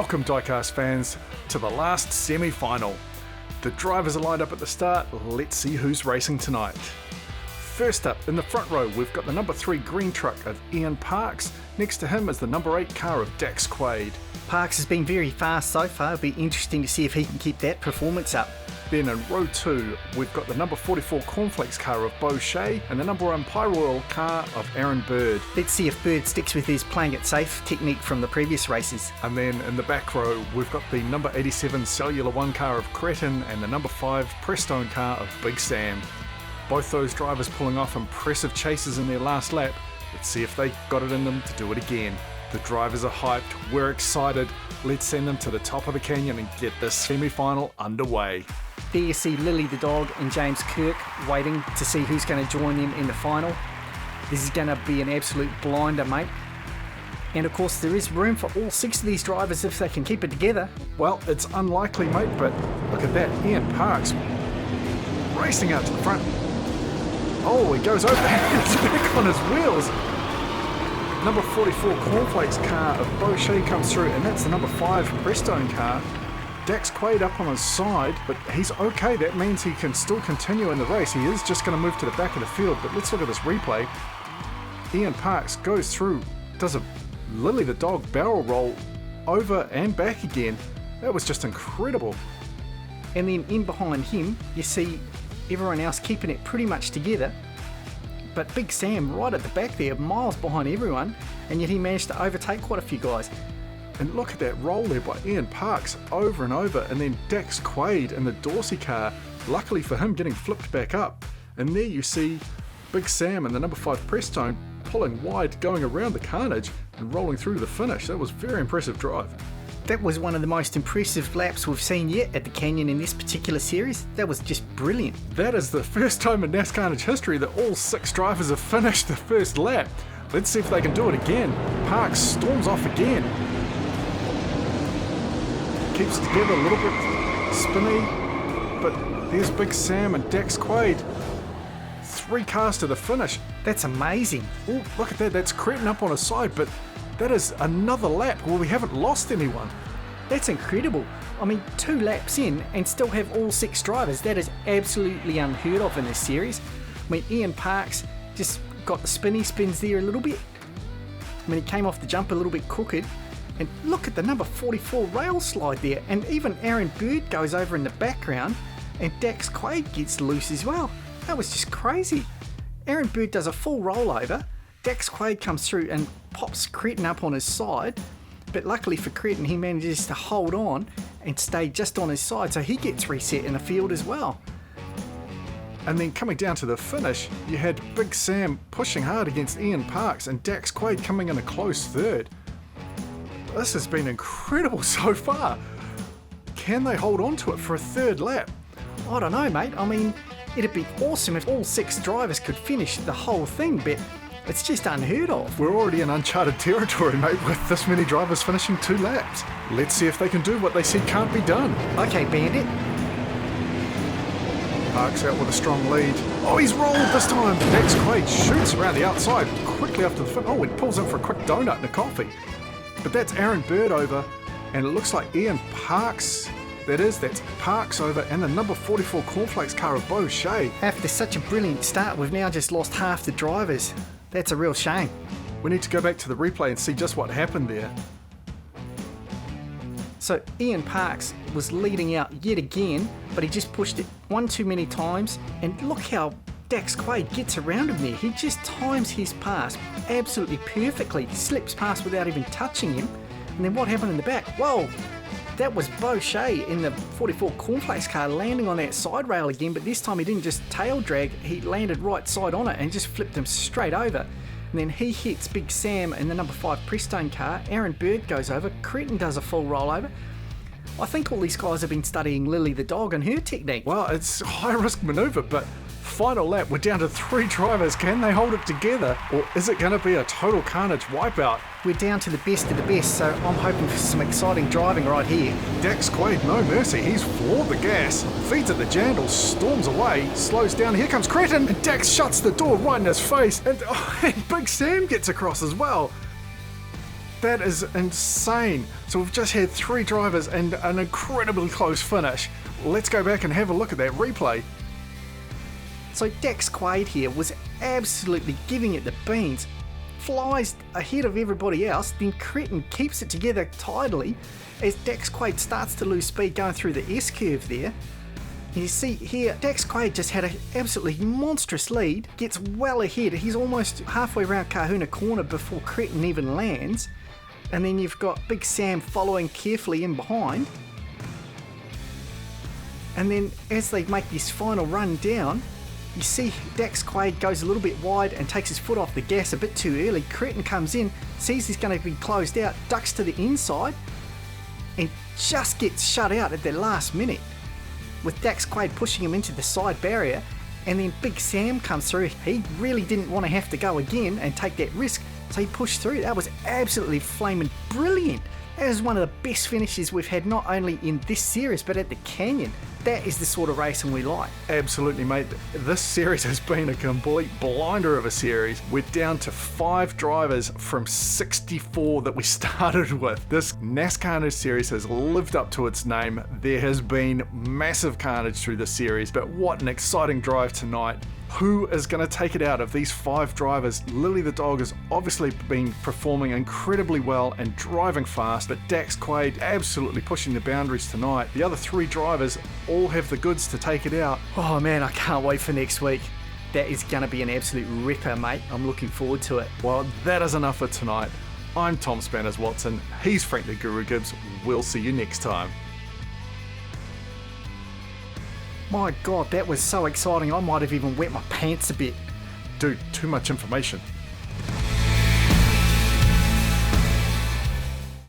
Welcome, Diecast fans, to the last semi-final. The drivers are lined up at the start. Let's see who's racing tonight. First up, in the front row, we've got the number 3 green truck of Ian Parks. Next to him is the number 8 car of Dax Quade. Parks has been very fast so far. It'll be interesting to see if he can keep that performance up. Then in row 2, we've got the number 44 Cornflakes car of Shay and the number 1 Pyroil car of Aaron Bird. Let's see if Bird sticks with his playing it safe technique from the previous races. And then in the back row, we've got the number 87 Cellular 1 car of Cretin and the number 5 Prestone car of Big Samm. Both those drivers pulling off impressive chases in their last lap. Let's see if they got it in them to do it again. The drivers are hyped, we're excited. Let's send them to the top of the canyon and get this semi-final underway. There you see Lily the dog and James Kirk waiting to see who's going to join them in the final. This is going to be an absolute blinder, mate. And of course there is room for all 6 of these drivers if they can keep it together. Well, it's unlikely, mate, but look at that. Ian Parks racing out to the front. Oh, he goes over and he's back on his wheels. Number 44 Cornflakes car of Shay comes through, and that's the number 5 Prestone car. Dax Quade up on his side, but he's okay. That means he can still continue in the race. He is just going to move to the back of the field, but let's look at this replay. Ian Parks goes through, does a Lily the dog barrel roll over and back again. That was just incredible. And then in behind him, you see everyone else keeping it pretty much together. But Big Samm right at the back there, miles behind everyone, and yet he managed to overtake quite a few guys. And look at that roll there by Ian Parks over and over, and then Dax Quade in the Dorcy car, luckily for him, getting flipped back up. And there you see Big Samm and the number 5 Prestone pulling wide, going around the carnage and rolling through to the finish. That was a very impressive drive. That was one of the most impressive laps we've seen yet at the Canyon in this particular series. That was just brilliant. That is the first time in NASCARNAGE history that all 6 drivers have finished the first lap. Let's see if they can do it again. Parks storms off again. Keeps it together a little bit spinny, but there's Big Samm and Dax Quade. 3 cars to the finish. That's amazing. Oh, look at that. That's Cretin up on his side, but that is another lap where we haven't lost anyone. That's incredible. I mean, 2 laps in and still have all 6 drivers. That is absolutely unheard of in this series. I mean, Ian Parks just got the spins there a little bit. I mean, he came off the jump a little bit crooked. And look at the number 44 rail slide there. And even Aaron Bird goes over in the background and Dax Quade gets loose as well. That was just crazy. Aaron Bird does a full rollover. Dax Quade comes through and pops Cretin up on his side. But luckily for Cretin, he manages to hold on and stay just on his side. So he gets reset in the field as well. And then coming down to the finish, you had Big Samm pushing hard against Ian Parks and Dax Quade coming in a close third. This has been incredible so far. Can they hold on to it for a 3rd lap? I don't know, mate. I mean, it'd be awesome if all 6 drivers could finish the whole thing, but it's just unheard of. We're already in uncharted territory, mate, with this many drivers finishing 2 laps. Let's see if they can do what they said can't be done. Okay, Bandit. Parks out with a strong lead. Oh, he's rolled this time. Dax Quade shoots around the outside quickly after the finish. Oh, it pulls in for a quick donut and a coffee. But that's Aaron Bird over, and it looks like Ian Parks, that's Parks over, and the number 44 Cornflakes car of Shay. After such a brilliant start, we've now just lost half the drivers. That's a real shame. We need to go back to the replay and see just what happened there. So Ian Parks was leading out yet again, but he just pushed it one too many times, and look how Dax Quade gets around him there. He just times his pass absolutely perfectly. He slips past without even touching him. And then what happened in the back? Whoa! That was Shay in the 44 Cornflakes car landing on that side rail again, but this time he didn't just tail drag, he landed right side on it and just flipped him straight over. And then he hits Big Samm in the number 5 Prestone car. Aaron Bird goes over. Cretin does a full rollover. I think all these guys have been studying Lily the dog and her technique. Well, it's a high risk manoeuvre, but final lap, we're down to 3 drivers. Can they hold it together, or is it going to be a total carnage wipeout? We're down to the best of the best, so I'm hoping for some exciting driving right here. Dax Quade, no mercy. He's floored the gas, feeds at the jandal, storms away, slows down. Here comes Cretin, and Dax shuts the door right in his face, and Big Samm gets across as well. That is insane. So we've just had 3 drivers and an incredibly close finish. Let's go back and have a look at that replay. So Dax Quade here was absolutely giving it the beans. Flies ahead of everybody else, then Cretin keeps it together tidily as Dax Quade starts to lose speed going through the S-curve there. You see here, Dax Quade just had an absolutely monstrous lead, gets well ahead. He's almost halfway around Kahuna Corner before Cretin even lands. And then you've got Big Samm following carefully in behind. And then as they make this final run down, you see Dax Quade goes a little bit wide and takes his foot off the gas a bit too early. Cretin comes in, sees he's going to be closed out, ducks to the inside, and just gets shut out at the last minute, with Dax Quade pushing him into the side barrier. And then Big Samm comes through. He really didn't want to have to go again and take that risk, so he pushed through. That was absolutely flaming brilliant. That is one of the best finishes we've had, not only in this series but at the Canyon. That is the sort of racing we like. Absolutely, mate. This series has been a complete blinder of a series. We're down to 5 drivers from 64 that we started with. This NASCARNAGE series has lived up to its name. There has been massive carnage through the series, but what an exciting drive tonight. Who is going to take it out of these 5 drivers? Lily the dog has obviously been performing incredibly well and driving fast, but Dax Quade absolutely pushing the boundaries tonight. The other 3 drivers all have the goods to take it out. Oh man, I can't wait for next week. That is going to be an absolute ripper, mate. I'm looking forward to it. Well, that is enough for tonight. I'm Tom Spanners Watson. He's Frank the Guru Gibbs. We'll see you next time. My God, that was so exciting. I might have even wet my pants a bit. Dude, too much information.